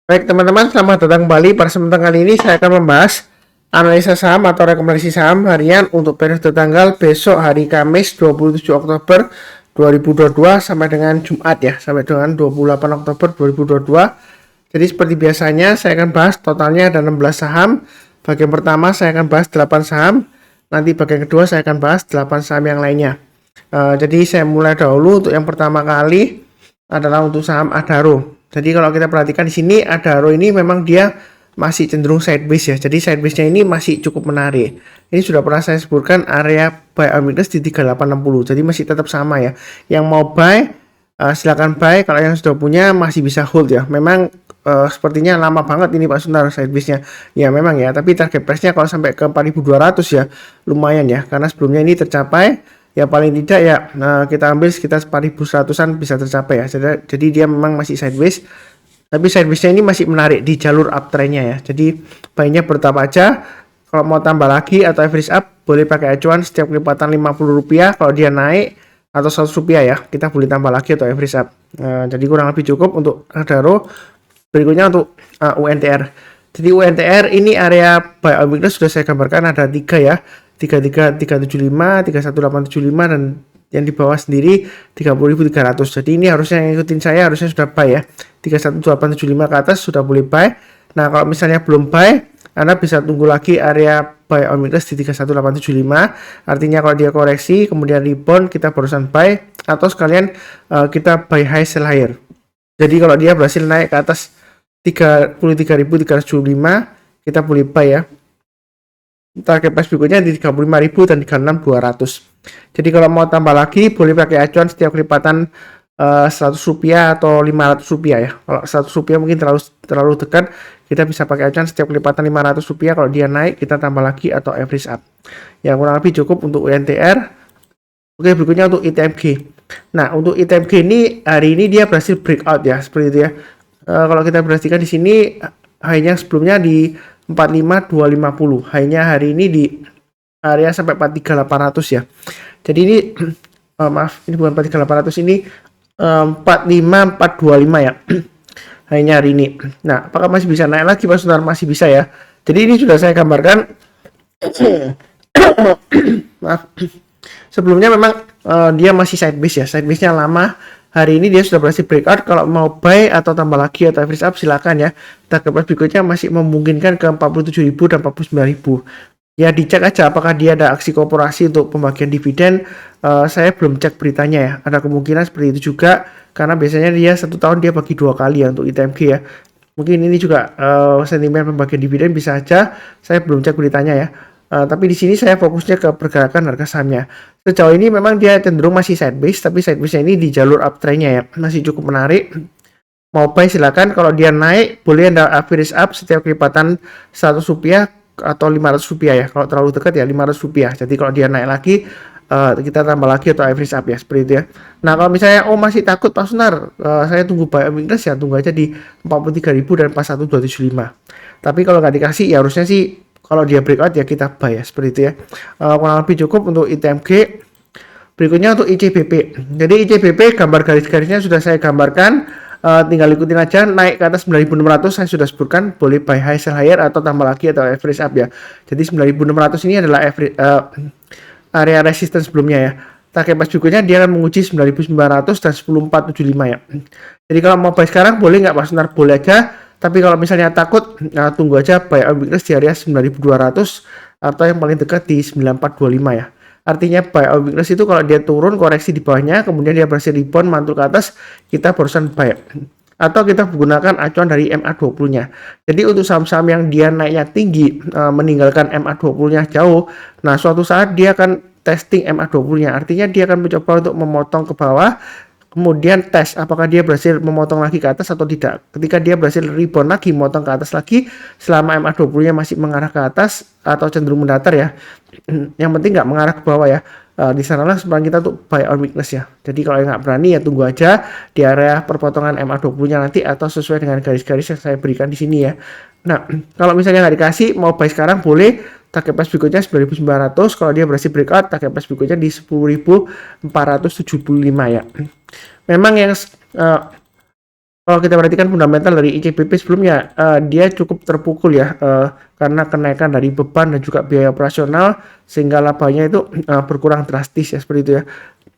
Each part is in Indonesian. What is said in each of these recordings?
Baik teman-teman, selamat datang kembali. Pada kesempatan kali ini saya akan membahas analisa saham atau rekomendasi saham harian untuk periode tanggal besok hari Kamis 27 Oktober 2022 sampai dengan Jumat ya, sampai dengan 28 Oktober 2022. Jadi seperti biasanya saya akan bahas totalnya ada 16 saham. Bagian pertama saya akan bahas 8 saham. Nanti bagian kedua saya akan bahas 8 saham yang lainnya. Jadi saya mulai dahulu untuk yang pertama kali adalah untuk saham Adaro. Jadi kalau kita perhatikan di sini Adaro ini memang dia masih cenderung sideways ya. Jadi sideways-nya ini masih cukup menarik. Ini sudah pernah saya sebutkan area buy on weakness di 3860. Jadi masih tetap sama ya. Yang mau buy silakan buy. Kalau yang sudah punya masih bisa hold ya. Memang sepertinya lama banget ini Pak Sunar sideways-nya. Ya memang ya, tapi target price-nya kalau sampai ke 4200 ya lumayan ya. Karena sebelumnya ini tercapai. Ya paling tidak ya kita ambil sekitar 4100-an bisa tercapai ya. Jadi dia memang masih sideways. Tapi sideways-nya ini masih menarik di jalur uptrend-nya ya. Jadi baiknya bertahap aja. Kalau mau tambah lagi atau average up boleh pakai acuan setiap kelipatan Rp50. Kalau dia naik atau Rp100 ya, kita boleh tambah lagi atau average up. Jadi kurang lebih cukup untuk Adaro. Berikutnya untuk UNTR. Jadi UNTR ini area buy on weakness sudah saya gambarkan ada 3 ya. 33375, 31875 dan yang di bawah sendiri 30.300. Jadi ini harusnya yang ngikutin saya harusnya sudah buy ya. 31875 ke atas sudah boleh buy. Nah, kalau misalnya belum buy, Anda bisa tunggu lagi area buy on weakness di 31875. Artinya kalau dia koreksi kemudian rebound kita barusan buy atau sekalian kita buy high sell higher. Jadi kalau dia berhasil naik ke atas 33.375 kita boleh buy ya. Target price berikutnya di 35.000 dan 36.200. Jadi kalau mau tambah lagi boleh pakai acuan setiap kelipatan Rp100 atau Rp500 ya. Kalau Rp100 mungkin terlalu dekat, kita bisa pakai acuan setiap kelipatan Rp500. Kalau dia naik kita tambah lagi atau average up. Yang kurang lebih cukup untuk UNTR. Oke, berikutnya untuk ITMG. Nah, untuk ITMG ini hari ini dia berhasil breakout ya, seperti itu ya. Kalau kita perhatikan di sini high-nya sebelumnya di 45250, high-nya hari ini di area sampai 43800 ya. Jadi ini maaf, ini bukan 43800, ini 45425 ya. High-nya hari ini. Nah, apakah masih bisa naik lagi Pak Sunar? Masih bisa ya. Jadi ini sudah saya gambarkan. Maaf. Sebelumnya memang dia masih sideways ya. Sideways-nya lama. Hari ini dia sudah berhasil breakout. Kalau mau buy atau tambah lagi atau average up silakan ya. Target price berikutnya masih memungkinkan ke 47.000 dan 49.000. Ya dicek aja apakah dia ada aksi korporasi untuk pembagian dividen. Saya belum cek beritanya ya. Ada kemungkinan seperti itu juga karena biasanya dia 1 tahun dia bagi 2 kali ya untuk ITMG ya. Mungkin ini juga sentimen pembagian dividen bisa aja. Saya belum cek beritanya ya. Tapi di sini saya fokusnya ke pergerakan harga sahamnya. Sejauh ini memang dia cenderung masih sideways, tapi sideways-nya ini di jalur uptrend-nya ya, masih cukup menarik. Mau buy silakan, kalau dia naik boleh Anda average up setiap kelipatan Rp100 atau Rp500 ya. Kalau terlalu dekat ya Rp500. Jadi kalau dia naik lagi kita tambah lagi atau average up ya, seperti itu ya. Nah, kalau misalnya masih takut Pak Sunar, saya tunggu buy on weakness ya, tunggu aja di 43.000 dan 41275. Tapi kalau nggak dikasih ya harusnya sih kalau dia breakout ya kita buy ya, seperti itu ya. Kurang lebih cukup untuk ITMG. Berikutnya untuk ICBP. Jadi ICBP gambar garis-garisnya sudah saya gambarkan. Tinggal ikutin aja, naik ke atas 9.600 saya sudah sebutkan boleh buy high sell higher atau tambah lagi atau average up ya. Jadi 9.600 ini adalah area resistance sebelumnya ya. Target price berikutnya dia akan menguji 9.900 dan 10.475 ya. Jadi kalau mau buy sekarang boleh nggak Pak Sunar? Boleh aja. Tapi kalau misalnya takut, tunggu aja buy on weakness di area 9.200 atau yang paling dekat di 9.425 ya. Artinya buy on weakness itu kalau dia turun koreksi di bawahnya, kemudian dia berhasil rebound mantul ke atas, kita barusan buy. Atau kita menggunakan acuan dari MA20-nya. Jadi untuk saham-saham yang dia naiknya tinggi, meninggalkan MA20-nya jauh, nah suatu saat dia akan testing MA20-nya. Artinya dia akan mencoba untuk memotong ke bawah, kemudian tes apakah dia berhasil memotong lagi ke atas atau tidak. Ketika dia berhasil rebound lagi, memotong ke atas lagi, selama MA20-nya masih mengarah ke atas atau cenderung mendatar ya, yang penting nggak mengarah ke bawah ya. Di sanalah sebenarnya kita untuk buy on weakness ya. Jadi kalau nggak berani ya tunggu aja di area perpotongan MA20-nya nanti atau sesuai dengan garis-garis yang saya berikan di sini ya. Nah, kalau misalnya nggak dikasih, mau buy sekarang boleh. Target price berikutnya 9.900. Kalau dia berhasil breakout, target price berikutnya di 10.475 ya. Memang yang Kalau kita perhatikan fundamental dari ICBP sebelumnya, dia cukup terpukul ya, karena kenaikan dari beban dan juga biaya operasional sehingga labanya itu berkurang drastis ya seperti itu ya.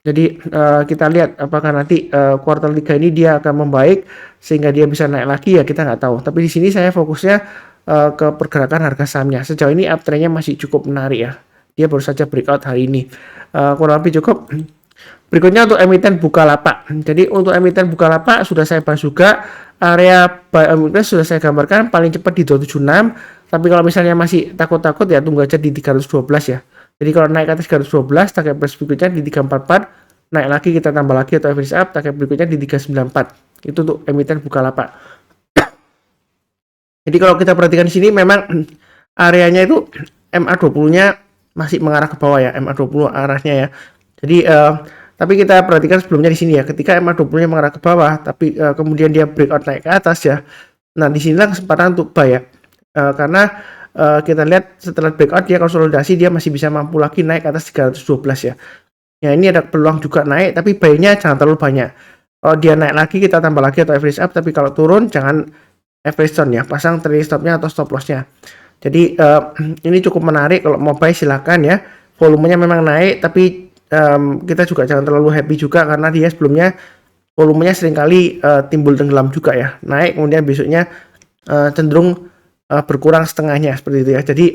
Jadi kita lihat apakah nanti kuartal 3 ini dia akan membaik sehingga dia bisa naik lagi ya, kita nggak tahu. Tapi di sini saya fokusnya ke pergerakan harga sahamnya. Sejauh ini uptrendnya masih cukup menarik ya. Dia baru saja breakout hari ini. Kurang lebih cukup. Berikutnya untuk emiten Bukalapak. Jadi untuk emiten Bukalapak sudah saya bahas juga, area buy on weakness sudah saya gambarkan paling cepat di 276. Tapi kalau misalnya masih takut-takut ya tunggu aja di 312 ya. Jadi kalau naik ke atas 312, target price berikutnya di 344, naik lagi kita tambah lagi atau average up, target berikutnya di 394. Itu untuk emiten Bukalapak. Jadi kalau kita perhatikan di sini memang areanya itu MA20-nya masih mengarah ke bawah ya, MA20 arahnya ya. Jadi tapi kita perhatikan sebelumnya di sini ya, ketika MA20-nya mengarah ke bawah, tapi kemudian dia breakout naik ke atas ya. Nah, di sinilah kesempatan untuk buy ya. Karena kita lihat setelah breakout dia konsolidasi, dia masih bisa mampu lagi naik ke atas 312 ya. Ya, ini ada peluang juga naik, tapi buy-nya jangan terlalu banyak. Kalau dia naik lagi kita tambah lagi atau average up, tapi kalau turun jangan average down ya, pasang trailing stop-nya atau stop loss-nya. Jadi ini cukup menarik kalau mau buy silakan ya. Volumenya memang naik, tapi kita juga jangan terlalu happy juga karena dia sebelumnya volumenya seringkali timbul tenggelam juga ya, naik kemudian besoknya cenderung berkurang setengahnya seperti itu ya. Jadi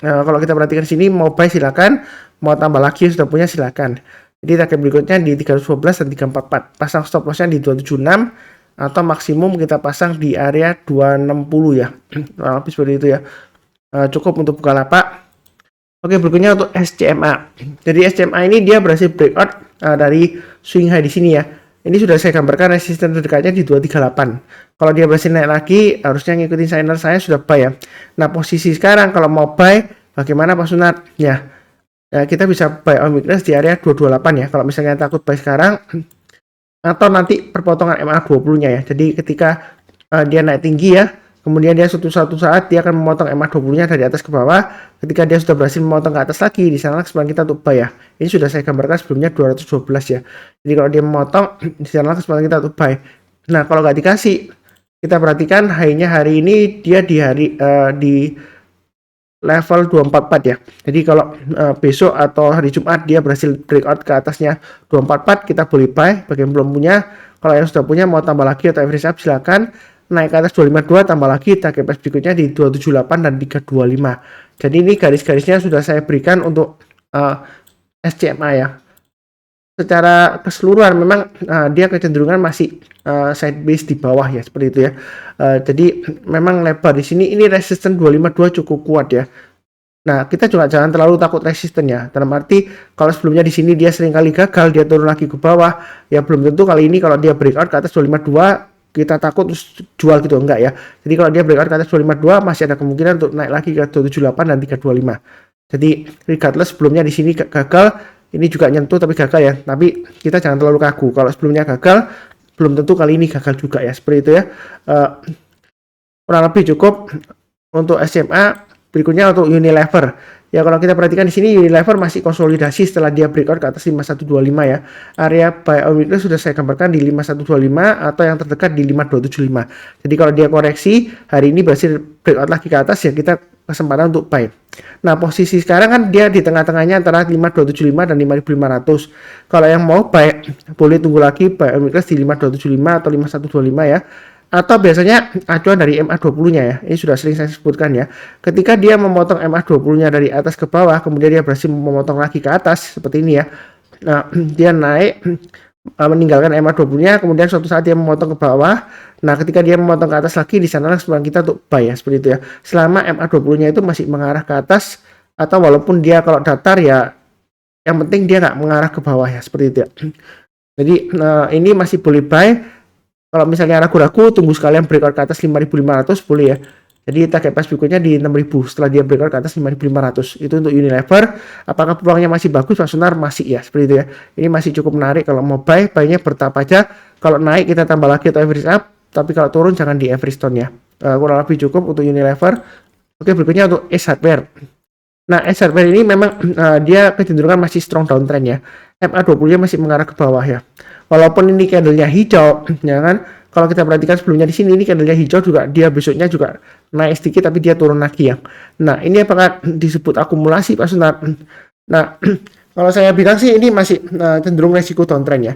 kalau kita perhatikan sini mau buy silakan, mau tambah lagi sudah punya silakan. Jadi target berikutnya di 312 dan 344, pasang stop lossnya di 276 atau maksimum kita pasang di area 260 ya. Lebih seperti itu ya. Cukup untuk Bukalapak. Oke, berikutnya untuk SCMA. Jadi SCMA ini dia berhasil breakout dari swing high di sini ya. Ini sudah saya gambarkan resisten terdekatnya di 238. Kalau dia berhasil naik lagi, harusnya ngikutin signer saya sudah buy ya. Nah, posisi sekarang kalau mau buy, bagaimana Pak Sunat? Ya, kita bisa buy on weakness di area 228 ya. Kalau misalnya takut buy sekarang, atau nanti perpotongan MA20-nya ya. Jadi ketika dia naik tinggi ya, kemudian dia suatu saat dia akan memotong MA20-nya dari atas ke bawah. Ketika dia sudah berhasil memotong ke atas lagi, di sana kesempatan kita untuk buy ya. Ini sudah saya gambarkan sebelumnya 212 ya. Jadi kalau dia memotong, di sana kesempatan kita untuk buy. Nah, kalau nggak dikasih, kita perhatikan high-nya hari ini dia di level 244 ya. Jadi kalau besok atau hari Jumat dia berhasil breakout ke atasnya 244, kita boleh buy. Bagi yang belum punya, kalau yang sudah punya mau tambah lagi atau average up silakan. Naik ke atas 252 tambah lagi target price berikutnya di 278 dan 325. Jadi ini garis-garisnya sudah saya berikan untuk SCMA ya. Secara keseluruhan memang dia kecenderungan masih sideways di bawah ya seperti itu ya. Jadi memang lebar di sini, ini resisten 252 cukup kuat ya. Nah, kita juga jangan terlalu takut resisten ya. Dalam arti kalau sebelumnya di sini dia sering kali gagal, dia turun lagi ke bawah, ya belum tentu kali ini kalau dia breakout ke atas 252 kita takut terus jual gitu, enggak ya. Jadi kalau dia breakout ke atas 252 masih ada kemungkinan untuk naik lagi ke 278 dan 325. Jadi regardless sebelumnya di sini gagal, ini juga nyentuh tapi gagal ya. Tapi kita jangan terlalu kaku. Kalau sebelumnya gagal, belum tentu kali ini gagal juga ya. Seperti itu ya. Kurang lebih cukup untuk SMA. Berikutnya untuk Unilever. Ya kalau kita perhatikan di sini Unilever masih konsolidasi setelah dia breakout ke atas 5125 ya. Area buy on weakness sudah saya gambarkan di 5125 atau yang terdekat di 5275. Jadi kalau dia koreksi hari ini berhasil breakout lagi ke atas ya kita kesempatan untuk buy. Nah, posisi sekarang kan dia di tengah-tengahnya antara 5275 dan 5500. Kalau yang mau buy boleh tunggu lagi buy on weakness di 5275 atau 5125 ya. Atau biasanya acuan dari MA20-nya ya. Ini sudah sering saya sebutkan ya. Ketika dia memotong MA20-nya dari atas ke bawah, kemudian dia berhasil memotong lagi ke atas seperti ini ya. Nah, dia naik meninggalkan MA20-nya, kemudian suatu saat dia memotong ke bawah. Nah, ketika dia memotong ke atas lagi, di sana kesempatan kita untuk buy ya, seperti itu ya. Selama MA20-nya itu masih mengarah ke atas, atau walaupun dia kalau datar ya, yang penting dia nggak mengarah ke bawah ya, seperti itu ya. Jadi ini masih boleh buy. Kalau misalnya ragu-ragu, tunggu sekalian breakout ke atas 5.500 boleh ya. Jadi target price berikutnya di 6.000 setelah dia breakout ke atas 5.500. Itu untuk Unilever. Apakah peluangnya masih bagus? Pak Sunar masih ya, seperti itu ya. Ini masih cukup menarik kalau mau buy, buy-nya bertahap aja. Kalau naik kita tambah lagi atau average up, tapi kalau turun jangan di average down ya. Kurang lebih cukup untuk Unilever. Oke, berikutnya untuk Ace Hardware. Nah, Ace Hardware ini memang dia kecenderungan masih strong downtrend ya. MA20-nya masih mengarah ke bawah ya. Walaupun ini candlenya hijau, ya kan, kalau kita perhatikan sebelumnya di sini ini candlenya hijau juga dia besoknya juga naik sedikit tapi dia turun lagi ya. Nah, ini apakah disebut akumulasi Pak Sunar? Nah, kalau saya bilang sih ini masih cenderung resiko downtrend ya.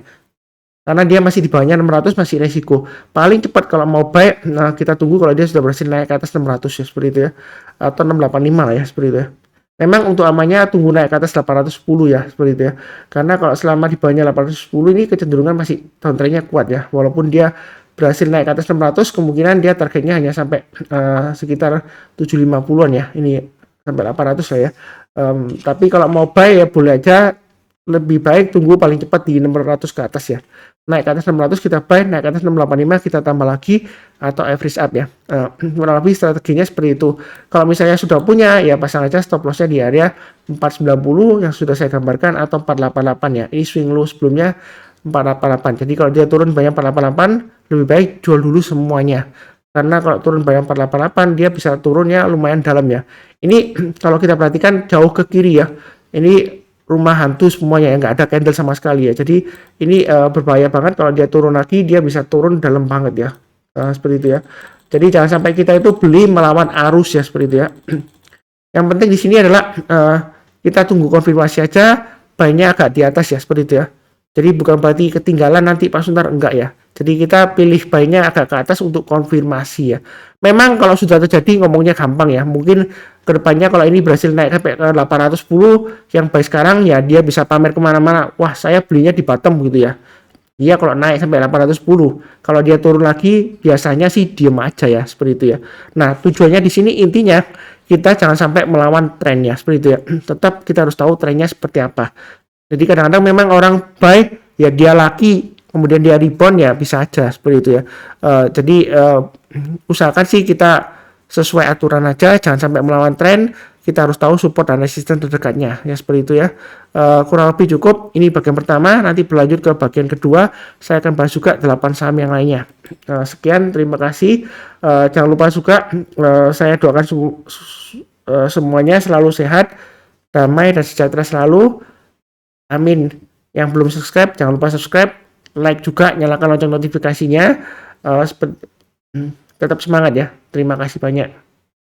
Karena dia masih di bawahnya 600 masih resiko. Paling cepat kalau mau buy, nah kita tunggu kalau dia sudah berhasil naik ke atas 600 ya seperti itu ya. Atau 685 lah ya seperti itu ya. Memang untuk amannya tunggu naik ke atas 810 ya seperti itu ya. Karena kalau selama di bawahnya 810 ini kecenderungan masih downtrendnya kuat ya. Walaupun dia berhasil naik ke atas 600 kemungkinan dia targetnya hanya sampai sekitar 750-an ya. Ini sampai 800 lah ya. Tapi kalau mau buy ya boleh aja, lebih baik tunggu paling cepat di 600 ke atas ya. Naik ke atas 600 kita buy, naik ke atas 685 kita tambah lagi atau average up ya. Kurang lebih strateginya seperti itu. Kalau misalnya sudah punya ya pasang aja stop lossnya di area 490 yang sudah saya gambarkan atau 488 ya. Ini swing low sebelumnya 488. Jadi kalau dia turun banyak 488 lebih baik jual dulu semuanya. Karena kalau turun banyak 488 dia bisa turunnya lumayan dalam ya. Ini kalau kita perhatikan jauh ke kiri ya. Ini rumah hantu semuanya ya, nggak ada candle sama sekali ya. Jadi ini berbahaya banget kalau dia turun lagi, dia bisa turun dalam banget ya. Seperti itu ya. Jadi jangan sampai kita itu beli melawan arus ya seperti itu ya. Yang penting di sini adalah kita tunggu konfirmasi aja, buy-nya agak di atas ya seperti itu ya. Jadi bukan berarti ketinggalan nanti Pak Suntar, enggak ya. Jadi kita pilih buy-nya agak ke atas untuk konfirmasi ya. Memang kalau sudah terjadi ngomongnya gampang ya. Mungkin kedepannya kalau ini berhasil naik sampai ke 810 yang buy sekarang ya dia bisa pamer kemana-mana. Wah saya belinya di bottom gitu ya. Iya kalau naik sampai 810. Kalau dia turun lagi biasanya sih diem aja ya seperti itu ya. Nah tujuannya di sini intinya kita jangan sampai melawan trennya seperti itu ya. Tetap kita harus tahu trennya seperti apa. Jadi kadang-kadang memang orang buy ya dia laki kemudian dia rebound ya bisa aja seperti itu ya. Jadi usahakan sih kita sesuai aturan aja, jangan sampai melawan tren. Kita harus tahu support dan resisten terdekatnya ya seperti itu ya. Kurang lebih cukup. Ini bagian pertama, nanti berlanjut ke bagian kedua. Saya akan bahas juga 8 saham yang lainnya. Sekian, terima kasih. Jangan lupa juga saya doakan semuanya selalu sehat, damai dan sejahtera selalu. Amin. Yang belum subscribe jangan lupa subscribe, like juga, nyalakan lonceng notifikasinya. Tetap semangat ya. Terima kasih banyak.